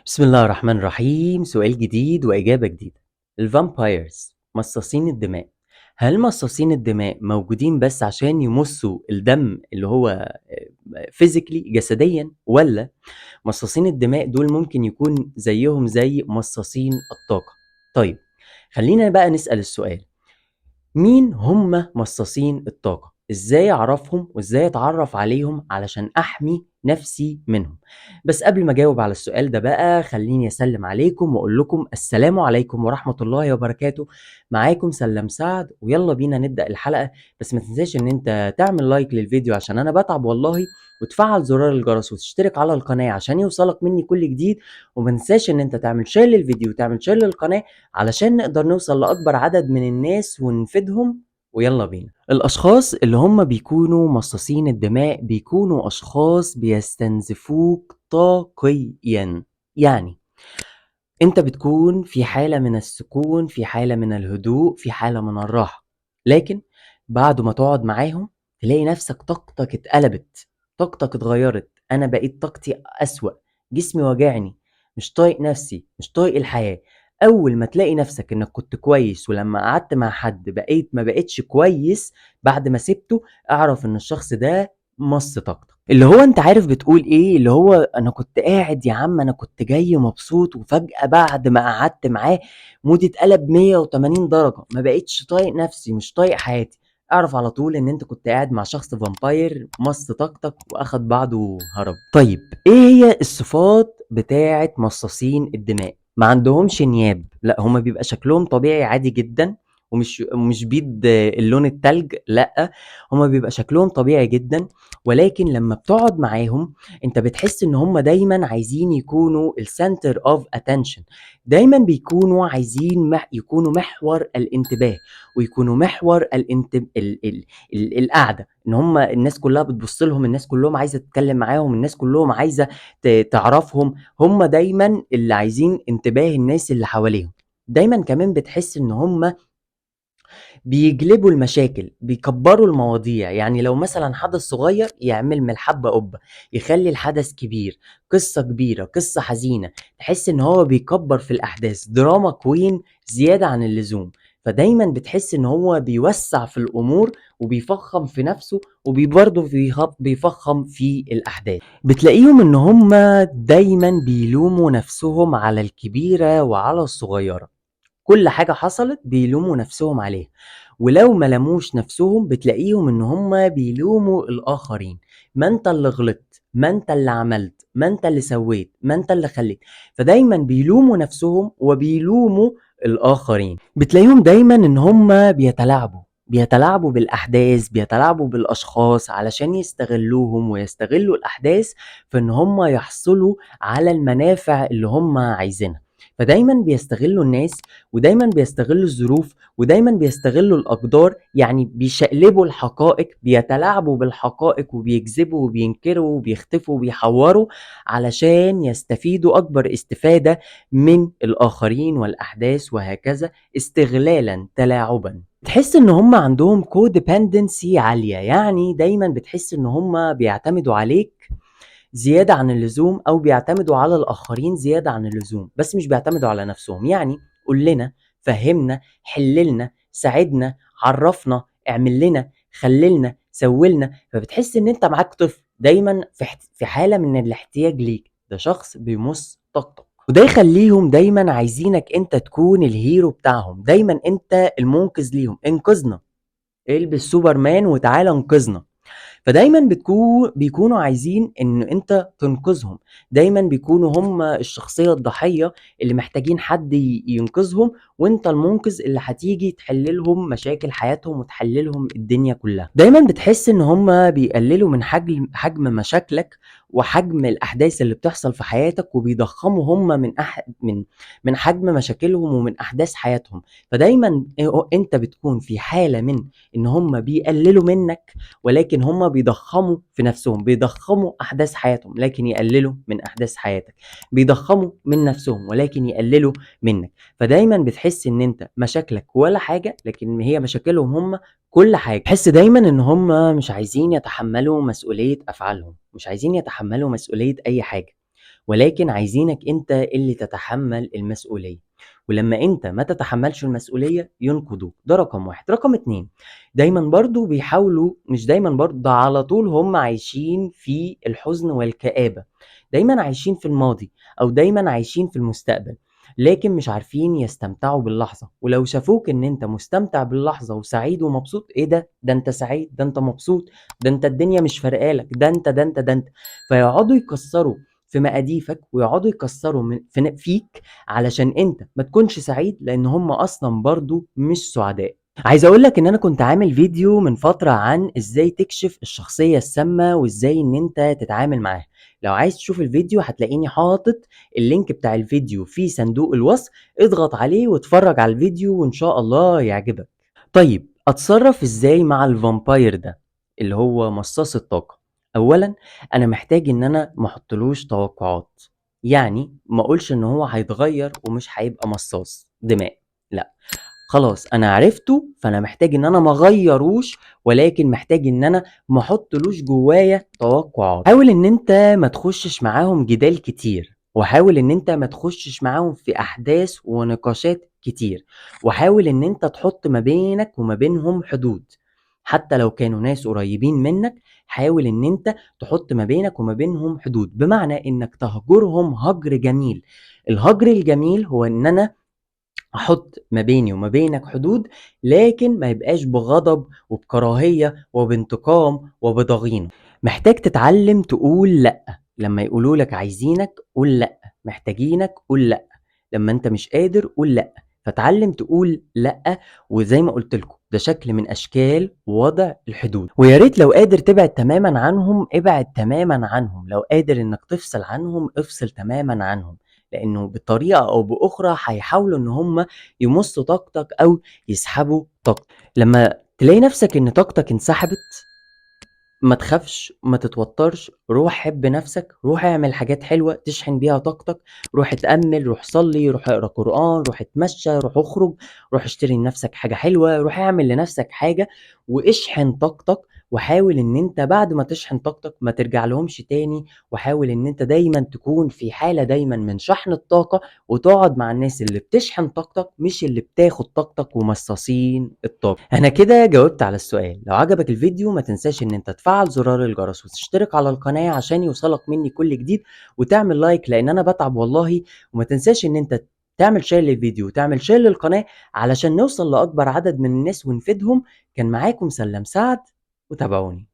بسم الله الرحمن الرحيم. سؤال جديد وإجابة جديدة. الفامبايرز مصاصين الدماء، هل مصاصين الدماء موجودين بس عشان يمصوا الدم اللي هو فيزيكلي جسديا، ولا مصاصين الدماء دول ممكن يكون زيهم زي مصاصين الطاقة؟ طيب، خلينا بقى نسأل السؤال: مين هم مصاصين الطاقة؟ ازاي اعرفهم وازاي اتعرف عليهم علشان احمي نفسي منهم؟ بس قبل ما اجاوب على السؤال ده بقى، خليني اسلم عليكم واقول لكم السلام عليكم ورحمة الله وبركاته. معاكم سلام سعد، ويلا بينا نبدأ الحلقة. بس ما تنساش ان انت تعمل لايك للفيديو عشان انا بتعب والله، وتفعل زرار الجرس وتشترك على القناة عشان يوصلك مني كل جديد. وما تنساش ان انت تعمل شير للفيديو وتعمل شير للقناة علشان نقدر نوصل لأكبر عدد من الناس ونفيدهم. ويلا بينا. الأشخاص اللي هم بيكونوا مصاصين الدماء بيكونوا أشخاص بيستنزفوك طاقيا. يعني انت بتكون في حالة من السكون، في حالة من الهدوء، في حالة من الراحة، لكن بعد ما تقعد معاهم تلاقي نفسك طاقتك اتقلبت، طاقتك اتغيرت. انا بقيت طاقتي اسوأ، جسمي وجعني، مش طايق نفسي، مش طايق الحياة. اول ما تلاقي نفسك انك كنت كويس ولما قعدت مع حد بقيت ما بقيتش كويس بعد ما سبته، اعرف ان الشخص ده مص طاقتك. اللي هو انت عارف بتقول ايه، اللي هو انا كنت قاعد يا عم، انا كنت جاي مبسوط، وفجأة بعد ما قعدت معاه مودي اتقلب 180 درجة، ما بقيتش طايق نفسي، مش طايق حياتي. اعرف على طول ان انت كنت قاعد مع شخص فامباير مص طاقتك واخد بعضه وهرب. طيب، ايه هي الصفات بتاعت مصاصين الدماء؟ ما عندهمش نياب، لا، هما بيبقى شكلهم طبيعي عادي جدا، ومش بيض اللون التلج، لا، هما بيبقى شكلهم طبيعي جدا. ولكن لما بتقعد معاهم انت بتحس ان هم دايما عايزين يكونوا السنتر اوف اتنشن، دايما بيكونوا عايزين يكونوا محور الانتباه، ويكونوا محور القعده، ان هم الناس كلها بتبص لهم، الناس كلهم عايزه تتكلم معاهم، الناس كلهم عايزه تعرفهم. هم دايما اللي عايزين انتباه الناس اللي حواليهم. دايما كمان بتحس ان هم بيجلبوا المشاكل، بيكبروا المواضيع. يعني لو مثلا حدث صغير يعمل من الحبة قبة، يخلي الحدث كبير، قصة كبيرة، قصة حزينة، تحس ان هو بيكبر في الاحداث، دراما كوين زيادة عن اللزوم. فدايما بتحس ان هو بيوسع في الامور وبيفخم في نفسه، وبرضه بيفخم في الاحداث. بتلاقيهم ان هم دايما بيلوموا نفسهم على الكبيرة وعلى الصغيرة، كل حاجة حصلت بيلوموا نفسهم عليها. ولو ما لاموش نفسهم بتلاقيهم ان هم بيلوموا الاخرين: ما انت اللي غلطت، ما انت اللي عملت، ما انت اللي سويت، ما انت اللي خليت. فدايما بيلوموا نفسهم وبيلوموا الاخرين. بتلاقيهم دايما ان هم بيتلاعبوا بالاحداث، بيتلاعبوا بالاشخاص علشان يستغلوهم ويستغلوا الاحداث في ان هم يحصلوا على المنافع اللي هم عايزينها. فدايما بيستغلوا الناس، ودايما بيستغلوا الظروف، ودايما بيستغلوا الأقدار. يعني بيشقلبوا الحقائق، بيتلاعبوا بالحقائق، وبيكذبوا وبينكروا وبيختفوا وبيحوروا علشان يستفيدوا أكبر استفادة من الآخرين والأحداث، وهكذا استغلالا تلاعبا. تحس ان هم عندهم كوديبندنسي عالية، يعني دايما بتحس ان هم بيعتمدوا عليك زيادة عن اللزوم، أو بيعتمدوا على الآخرين زيادة عن اللزوم، بس مش بيعتمدوا على نفسهم. يعني قول لنا، فهمنا، حللنا، ساعدنا، عرفنا، اعمل لنا، خللنا، سولنا. فبتحس ان انت معاك طفل دايما في حالة من الاحتياج ليك، ده شخص بيمص طاقتك. وده يخليهم دايما عايزينك انت تكون الهيرو بتاعهم، دايما انت المنقذ ليهم. انقذنا، البس سوبرمان وتعالى انقذنا. فدايما بيكونوا عايزين ان انت تنقذهم، دايما بيكونوا هم الشخصية الضحية اللي محتاجين حد ينقذهم، وانت المنقذ اللي هتيجي تحللهم مشاكل حياتهم وتحللهم الدنيا كلها. دايما بتحس ان هم بيقللوا من حجم مشاكلك وحجم الاحداث اللي بتحصل في حياتك، وبيضخموا هم من حجم مشاكلهم ومن احداث حياتهم. فدايما انت بتكون في حالة من ان هم بيقللوا منك، ولكن هم بيضخموا في نفسهم، بيضخموا احداث حياتهم لكن يقللوا من احداث حياتك، بيضخموا من نفسهم ولكن يقللوا منك. فدايما بتحس ان انت مشاكلك ولا حاجة، لكن هي مشاكلهم هم كل حاجة. تحس دايما ان هم مش عايزين يتحملوا مسؤولية افعالهم، مش عايزين يتحملوا مسؤولية اي حاجة. ولكن عايزينك أنت اللي تتحمّل المسؤولية، ولمّا أنت ما تتحمّلش المسؤولية ينقدوك، ده رقم 1. رقم 2، دايمًا برضه بيحاولوا، مش دايمًا برضه، ده على طول هم عايشين في الحزن والكآبة، دايمًا عايشين في الماضي أو دايمًا عايشين في المستقبل، لكن مش عارفين يستمتعوا باللحظة، ولو شافوك إن أنت مستمتع باللحظة وسعيد ومبسوط، إيه ده؟ ده أنت سعيد، ده أنت مبسوط، ده أنت الدنيا مش فارقة لك، ده أنت، ده أنت، ده أنت، فيقعدوا يكسّروا في مقاديفك ويقعدوا يكسّروا فيك علشان أنت ما تكونش سعيد، لإن هم أصلًا برضه مش سعداء. عايز أقول لك إن أنا كنت عامل فيديو من فترة عن إزاي تكشف الشخصية السامة وإزاي إن أنت تتعامل معاها، لو عايز تشوف الفيديو هتلاقيني حاطط اللينك بتاع الفيديو في صندوق الوصف، اضغط عليه واتفرج على الفيديو وإن شاء الله يعجبك. طيب أتصرف إزاي مع الفامباير ده اللي هو مصاص الطاقة؟ أولا أنا محتاج إن أنا محطلوش توقعات، يعني ما أقولش إن هو هيتغير ومش هيبقى مصاص دماء، لأ، خلاص أنا عرفته، فأنا محتاج إن أنا ما اغيّروش، ولكن محتاج إن أنا ما احطّلوش جوايا توقعات. حاول إن أنت ما تخشش معاهم جدال كتير، وحاول إن أنت ما تخشش معاهم في أحداث ونقاشات كتير، وحاول إن أنت تحط ما بينك وما بينهم حدود، حتى لو كانوا ناس قريبين منك، حاول إن أنت تحط ما بينك وما بينهم حدود، بمعنى إنك تهجرهم هجر جميل. الهجر الجميل هو إن أنا أحط ما بيني وما بينك حدود، لكن ما يبقاش بغضب وبكراهية وبانتقام وبضغينة. محتاج تتعلم تقول لأ، لما يقولوا لك عايزينك قول لأ، محتاجينك قول لأ، لما انت مش قادر قول لأ، فتعلم تقول لأ. وزي ما قلت لكم ده شكل من أشكال وضع الحدود، ويا ريت لو قادر تبعد تماما عنهم ابعد تماما عنهم، لو قادر انك تفصل عنهم افصل تماما عنهم، لأنه بطريقة أو بأخرى هيحاولوا إن هم يمصوا طاقتك أو يسحبوا طاقتك. لما تلاقي نفسك إن طاقتك انسحبت، ما تخافش، ما تتوترش، روح حب نفسك، روح اعمل حاجات حلوة تشحن بيها طاقتك، روح اتأمل، روح صلي، روح اقرا قرآن، روح اتمشى، روح اخرج، روح اشتري لنفسك حاجة حلوة، روح اعمل لنفسك حاجة واشحن طاقتك. وحاول ان انت بعد ما تشحن طاقتك ما ترجع لهمش تاني، وحاول ان انت دايما تكون في حالة دايما من شحن الطاقة، وتقعد مع الناس اللي بتشحن طاقتك مش اللي بتاخد طاقتك ومصاصين الطاقة. انا كده جاوبت على السؤال. لو عجبك الفيديو ما تنساش ان انت تفعل زرار الجرس وتشترك على القناة عشان يوصلك مني كل جديد، وتعمل لايك لان انا بتعب والله، وما تنساش ان انت تعمل شير للفيديو وتعمل شير للقناة علشان نوصل لأكبر عدد من الناس ونفيدهم. كان معاكم سلام سعد، وتابعوني.